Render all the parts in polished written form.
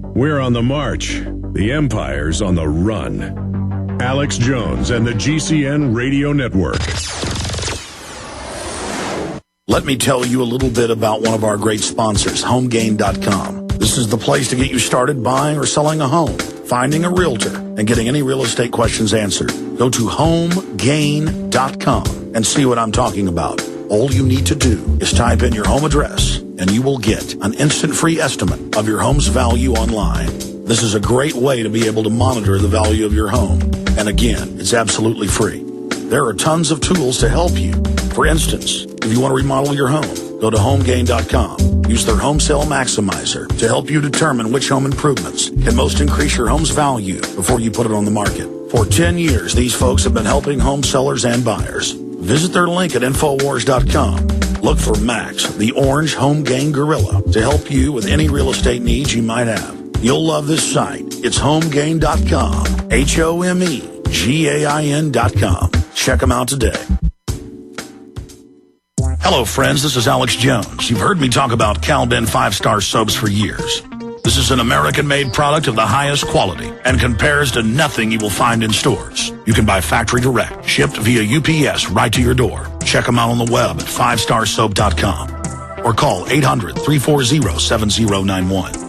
We're on the march. The empire's on the run. Alex Jones and the GCN Radio Network. Let me tell you a little bit about one of our great sponsors, HomeGain.com. This is the place to get you started buying or selling a home, finding a realtor, and getting any real estate questions answered. Go to HomeGain.com and see what I'm talking about. All you need to do is type in your home address, and you will get an instant free estimate of your home's value online. This is a great way to be able to monitor the value of your home. And again, it's absolutely free. There are tons of tools to help you. For instance, if you want to remodel your home, go to HomeGain.com. Use their Home Sale Maximizer to help you determine which home improvements can most increase your home's value before you put it on the market. For 10 years, these folks have been helping home sellers and buyers. Visit their link at Infowars.com. Look for Max, the orange Home Gain Gorilla, to help you with any real estate needs you might have. You'll love this site. It's HomeGain.com. HomeGain.com. Check them out today. Hello, friends. This is Alex Jones. You've heard me talk about Cal-Ben 5-star soaps for years. This is an American-made product of the highest quality and compares to nothing you will find in stores. You can buy factory direct, shipped via UPS right to your door. Check them out on the web at 5starsoap.com or call 800-340-7091.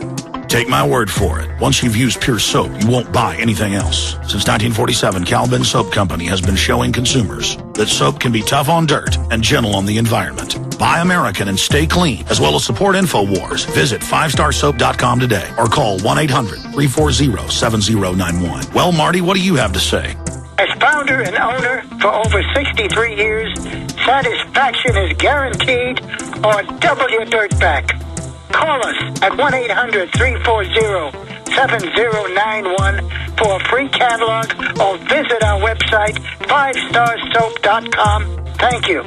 Take my word for it. Once you've used Pure Soap, you won't buy anything else. Since 1947, Cal-Ben Soap Company has been showing consumers that soap can be tough on dirt and gentle on the environment. Buy American and stay clean, as well as support InfoWars. Visit 5starsoap.com today or call 1-800-340-7091. Well, Marty, what do you have to say? As founder and owner for over 63 years, satisfaction is guaranteed or double your dirt back. Call us at 1-800-340-7091 for a free catalog or visit our website, 5starsoap.com. Thank you.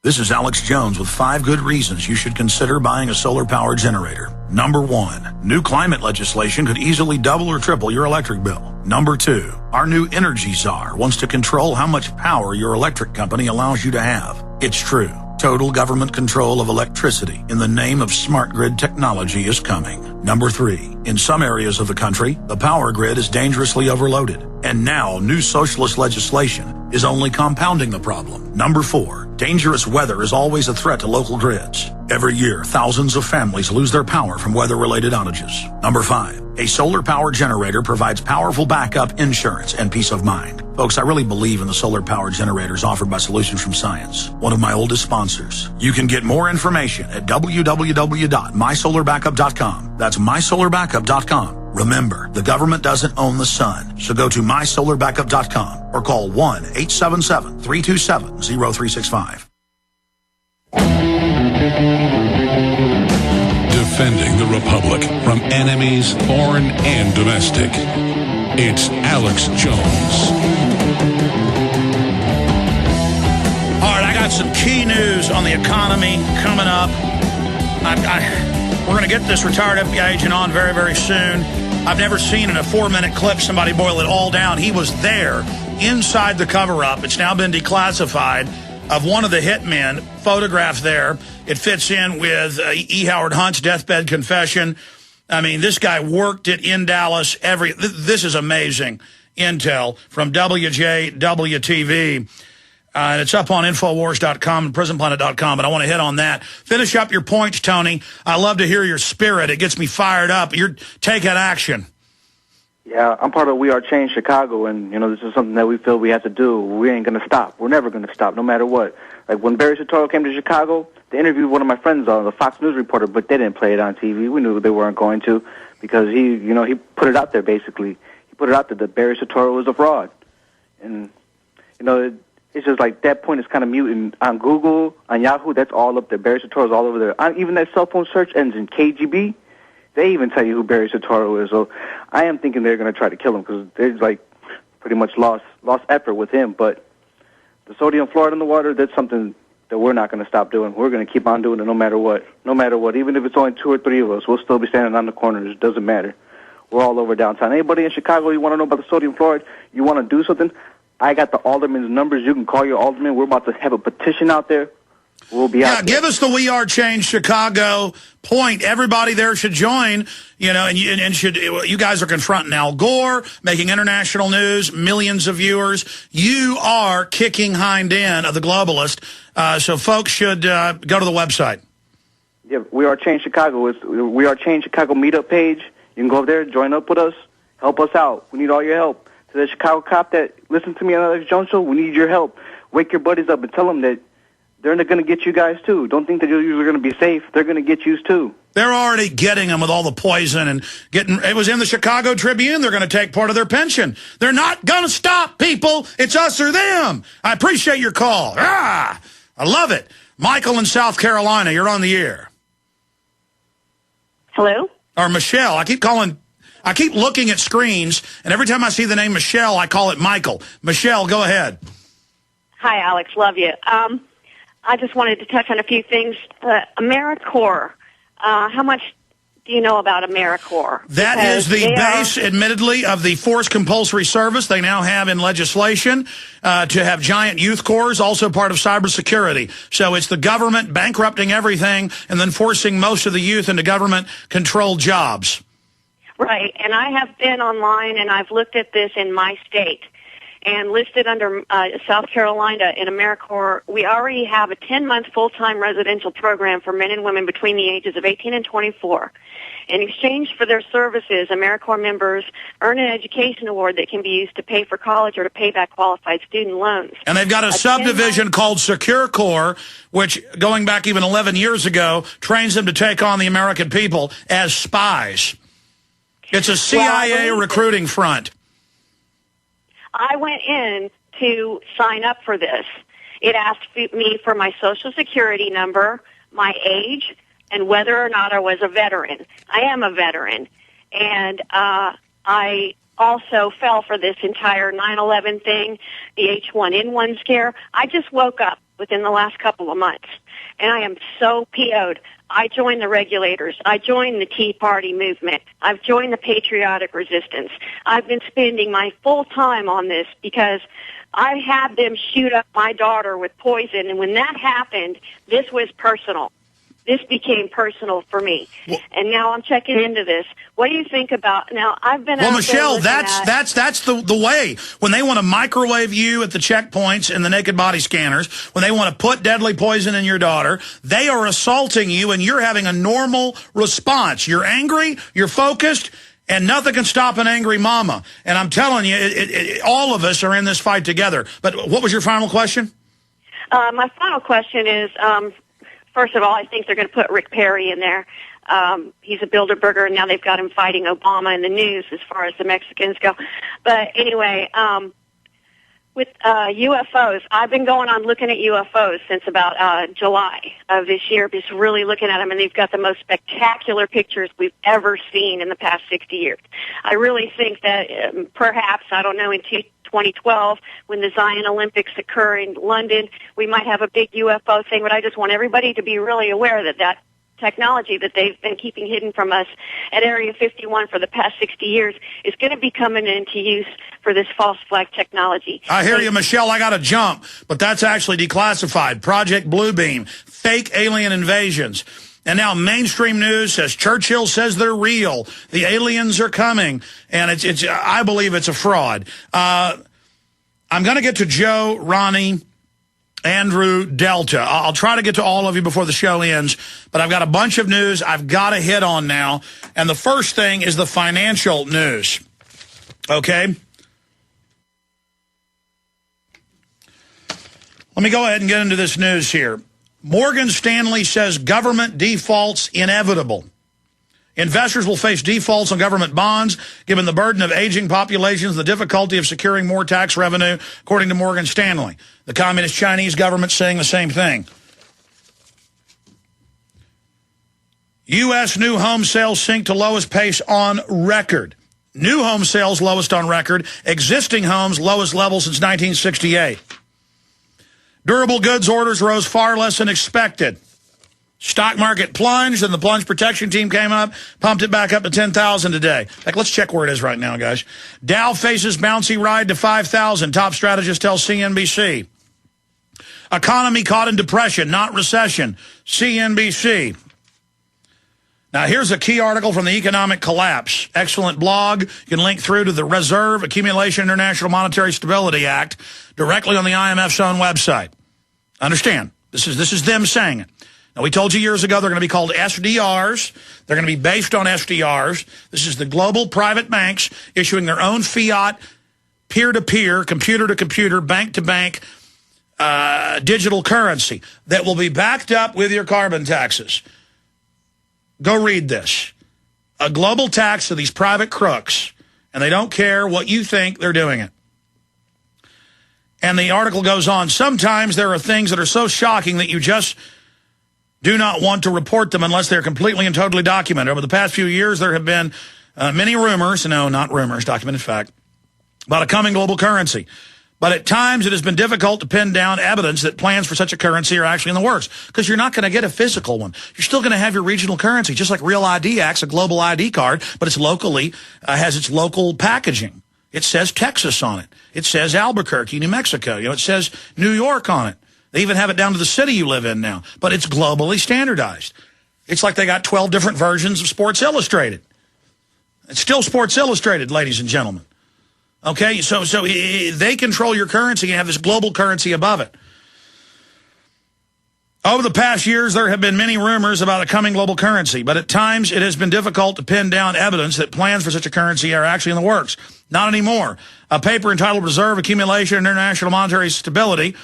This is Alex Jones with 5 good reasons you should consider buying a solar power generator. Number 1, new climate legislation could easily double or triple your electric bill. Number 2, our new energy czar wants to control how much power your electric company allows you to have. It's true. Total government control of electricity in the name of smart grid technology is coming. Number 3, in some areas of the country, the power grid is dangerously overloaded. And now, new socialist legislation is only compounding the problem. Number 4, dangerous weather is always a threat to local grids. Every year, thousands of families lose their power from weather-related outages. Number 5, a solar power generator provides powerful backup insurance and peace of mind. Folks, I really believe in the solar power generators offered by Solutions from Science, one of my oldest sponsors. You can get more information at www.mysolarbackup.com. That's mysolarbackup.com. Remember, the government doesn't own the sun, so go to mysolarbackup.com or call 1-877-327-0365. Defending the Republic from enemies, foreign and domestic. It's Alex Jones. All right, I got some key news on the economy coming up. We're going to get this retired FBI agent on very, very soon. I've never seen in a 4-minute clip somebody boil it all down. He was there inside the cover-up. It's now been declassified, of one of the hitmen photographed there. It fits in with E. Howard Hunt's deathbed confession. I mean, this guy worked it in Dallas. This is amazing intel from WJW-TV. And it's up on Infowars.com and PrisonPlanet.com, but I want to hit on that. Finish up your points, Tony. I love to hear your spirit. It gets me fired up. You're taking action. Yeah, I'm part of We Are Change Chicago, and, this is something that we feel we have to do. We ain't going to stop. We're never going to stop, no matter what. Like, when Barry Soetoro came to Chicago, they interviewed one of my friends, the Fox News reporter, but they didn't play it on TV. We knew they weren't going to because he put it out there, basically. He put it out there that Barry Soetoro was a fraud. And, it's just like that point is kind of mute. And on Google, on Yahoo, that's all up there. Barry Soetoro's all over there. Even that cell phone search ends in KGB. They even tell you who Barry Soetoro is. So I am thinking they're going to try to kill him because there's pretty much lost effort with him. But the sodium fluoride in the water, that's something that we're not going to stop doing. We're going to keep on doing it no matter what. No matter what. Even if it's only 2 or 3 of us, we'll still be standing on the corners. It doesn't matter. We're all over downtown. Anybody in Chicago, you want to know about the sodium fluoride? You want to do something? I got the alderman's numbers. You can call your alderman. We're about to have a petition out there. We'll be out there. Give us the We Are Change Chicago point. Everybody there should join, and you guys are confronting Al Gore, making international news, millions of viewers. You are kicking hind end of the globalist, so folks should go to the website. Yeah, We Are Change Chicago. It's We Are Change Chicago meetup page. You can go up there, join up with us, help us out. We need all your help. To the Chicago cop that listens to me on Alex Jones Show, we need your help. Wake your buddies up and tell them that they're going to get you guys, too. Don't think that you're going to be safe. They're going to get you, too. They're already getting them with all the poison and getting. It was in the Chicago Tribune. They're going to take part of their pension. They're not going to stop, people. It's us or them. I appreciate your call. I love it. Michael in South Carolina, you're on the air. Hello? Or Michelle. I keep looking at screens, and every time I see the name Michelle, I call it Michael. Michelle, go ahead. Hi, Alex. Love you. I just wanted to touch on a few things. AmeriCorps. How much do you know about AmeriCorps? That is the base, admittedly, of the forced compulsory service. They now have in legislation to have giant youth corps, also part of cybersecurity. So it's the government bankrupting everything and then forcing most of the youth into government-controlled jobs. Right, and I have been online and I've looked at this in my state. And listed under South Carolina in AmeriCorps, we already have a 10-month full-time residential program for men and women between the ages of 18 and 24. In exchange for their services, AmeriCorps members earn an education award that can be used to pay for college or to pay back qualified student loans. And they've got a subdivision called Secure Corps, which, going back even 11 years ago, trains them to take on the American people as spies. It's a CIA recruiting front. I went in to sign up for this. It asked me for my Social Security number, my age, and whether or not I was a veteran. I am a veteran. And I also fell for this entire 9/11 thing, the H1N1 scare. I just woke up within the last couple of months, and I am so PO'd. I joined the regulators. I joined the Tea Party movement. I've joined the patriotic resistance. I've been spending my full time on this because I had them shoot up my daughter with poison, and when that happened, this was personal. This became personal for me, and now I'm checking into this. What do you think about now? I've been well, Michelle. That's the way. When they want to microwave you at the checkpoints and the naked body scanners, when they want to put deadly poison in your daughter, they are assaulting you, and you're having a normal response. You're angry, you're focused, and nothing can stop an angry mama. And I'm telling you, all of us are in this fight together. But what was your final question? My final question is. First of all, I think they're going to put Rick Perry in there. He's a Bilderberger, and now they've got him fighting Obama in the news as far as the Mexicans go. But anyway, with UFOs, I've been going on looking at UFOs since about July of this year, just really looking at them, and they've got the most spectacular pictures we've ever seen in the past 60 years. I really think that perhaps, I don't know, in 2012, when the Zion Olympics occur in London, we might have a big UFO thing, but I just want everybody to be really aware that that technology that they've been keeping hidden from us at Area 51 for the past 60 years is going to be coming into use for this false flag technology. I hear you, Michelle. I got to jump, but that's actually declassified. Project Bluebeam, fake alien invasions. And now mainstream news says Churchill says they're real. The aliens are coming. And it's I believe it's a fraud. I'm going to get to Joe, Ronnie, Andrew, Delta. I'll try to get to all of you before the show ends. But I've got a bunch of news I've got to hit on now. And the first thing is the financial news. Okay? Let me go ahead and get into this news here. Morgan Stanley says government defaults inevitable. Investors will face defaults on government bonds, given the burden of aging populations and the difficulty of securing more tax revenue, according to Morgan Stanley. The Communist Chinese government saying the same thing. U.S. new home sales sink to lowest pace on record. New home sales lowest on record. Existing homes lowest level since 1968. Durable goods orders rose far less than expected. Stock market plunged, and the plunge protection team came up, pumped it back up to 10,000 today. Like, let's check where it is right now, guys. Dow faces bouncy ride to 5,000, top strategist tells CNBC. Economy caught in depression, not recession. CNBC. Now, here's a key article from the Economic Collapse. Excellent blog. You can link through to the Reserve Accumulation International Monetary Stability Act directly on the IMF's own website. Understand, this is them saying it. Now, we told you years ago they're going to be called SDRs. They're going to be based on SDRs. This is the global private banks issuing their own fiat, peer-to-peer, computer-to-computer, bank-to-bank digital currency that will be backed up with your carbon taxes. Go read this. A global tax to these private crooks, and they don't care what you think, they're doing it. And the article goes on, sometimes there are things that are so shocking that you just do not want to report them unless they're completely and totally documented. Over the past few years, there have been many rumors, no, not rumors, documented fact, about a coming global currency. But at times, it has been difficult to pin down evidence that plans for such a currency are actually in the works, because you're not going to get a physical one. You're still going to have your regional currency, just like Real ID acts a global ID card, but it's locally, has its local packaging. It says Texas on it. It says Albuquerque, New Mexico. You know, it says New York on it. They even have it down to the city you live in now, but it's globally standardized. It's like they got 12 different versions of Sports Illustrated. It's still Sports Illustrated, ladies and gentlemen. Okay, so they control your currency and have this global currency above it. Over the past years, there have been many rumors about a coming global currency, but at times it has been difficult to pin down evidence that plans for such a currency are actually in the works. Not anymore. A paper entitled Reserve Accumulation and International Monetary Stability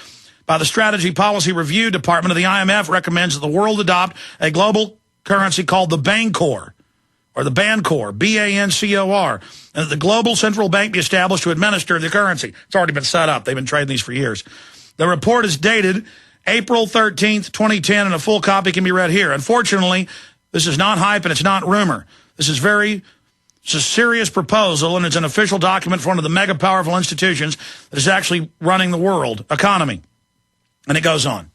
by the Strategy Policy Review Department of the IMF recommends that the world adopt a global currency called the Bancor, or the Bancor, B-A-N-C-O-R, and that the global central bank be established to administer the currency. It's already been set up. They've been trading these for years. The report is dated April 13th, 2010, and a full copy can be read here. Unfortunately, this is not hype and it's not rumor. This is it's a serious proposal, and it's an official document for one of the mega powerful institutions that is actually running the world economy. And it goes on.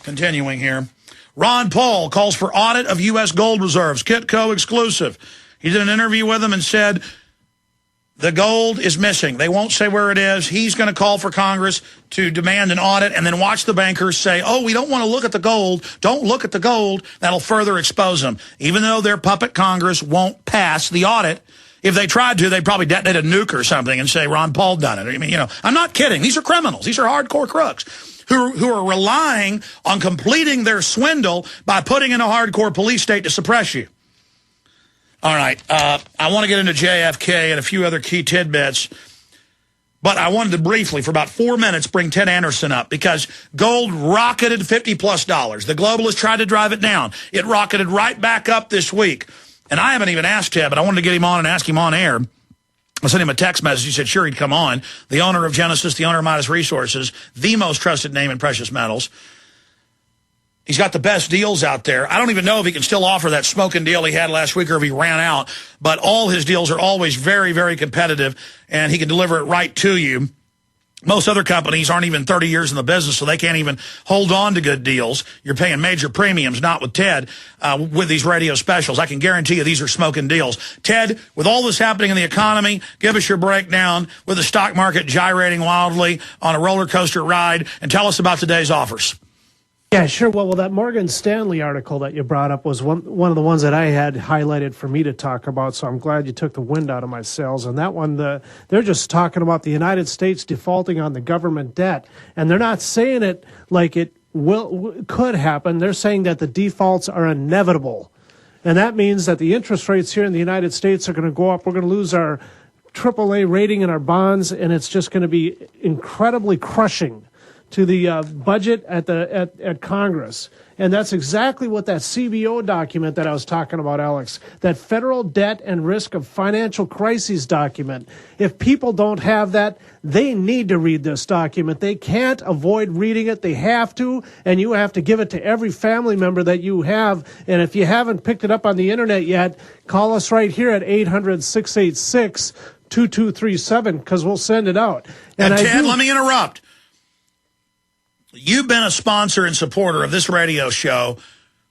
Continuing here. Ron Paul calls for audit of U.S. gold reserves. Kitco exclusive. He did an interview with them and said the gold is missing. They won't say where it is. He's going to call for Congress to demand an audit and then watch the bankers say, oh, we don't want to look at the gold. Don't look at the gold. That'll further expose them. Even though their puppet Congress won't pass the audit, if they tried to, they'd probably detonate a nuke or something and say Ron Paul done it. I mean, you know, I'm not kidding. These are criminals. These are hardcore crooks who are relying on completing their swindle by putting in a hardcore police state to suppress you. All right, I want to get into JFK and a few other key tidbits, but I wanted to briefly, for about 4 minutes, bring Ted Anderson up because gold rocketed $50+. The globalists tried to drive it down. It rocketed right back up this week. And I haven't even asked Ted, but I wanted to get him on and ask him on air. I sent him a text message. He said, sure, he'd come on. The owner of Genesis, the owner of Midas Resources, the most trusted name in precious metals. He's got the best deals out there. I don't even know if he can still offer that smoking deal he had last week or if he ran out, but all his deals are always very, very competitive, and he can deliver it right to you. Most other companies aren't even 30 years in the business, so they can't even hold on to good deals. You're paying major premiums, not with Ted, with these radio specials. I can guarantee you these are smoking deals. Ted, with all this happening in the economy, give us your breakdown with the stock market gyrating wildly on a roller coaster ride, and tell us about today's offers. Yeah, sure. Well, that Morgan Stanley article that you brought up was one of the ones that I had highlighted for me to talk about, so I'm glad you took the wind out of my sails. And that one, they're just talking about the United States defaulting on the government debt, and they're not saying it like it could happen. They're saying that the defaults are inevitable, and that means that the interest rates here in the United States are going to go up. We're going to lose our AAA rating in our bonds, and it's just going to be incredibly crushing to the budget at Congress. And that's exactly what that CBO document that I was talking about, Alex, that Federal Debt and Risk of Financial Crises document. If people don't have that, they need to read this document. They can't avoid reading it. They have to, and you have to give it to every family member that you have. And if you haven't picked it up on the internet yet, call us right here at 800-686-2237 because we'll send it out. And Ted, let me interrupt. You've been a sponsor and supporter of this radio show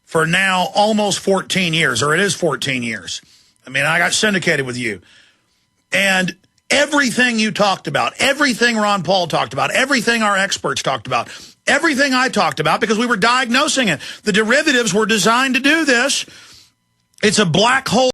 for now almost 14 years, or it is 14 years. I mean, I got syndicated with you. And everything you talked about, everything Ron Paul talked about, everything our experts talked about, everything I talked about because we were diagnosing it. The derivatives were designed to do this. It's a black hole.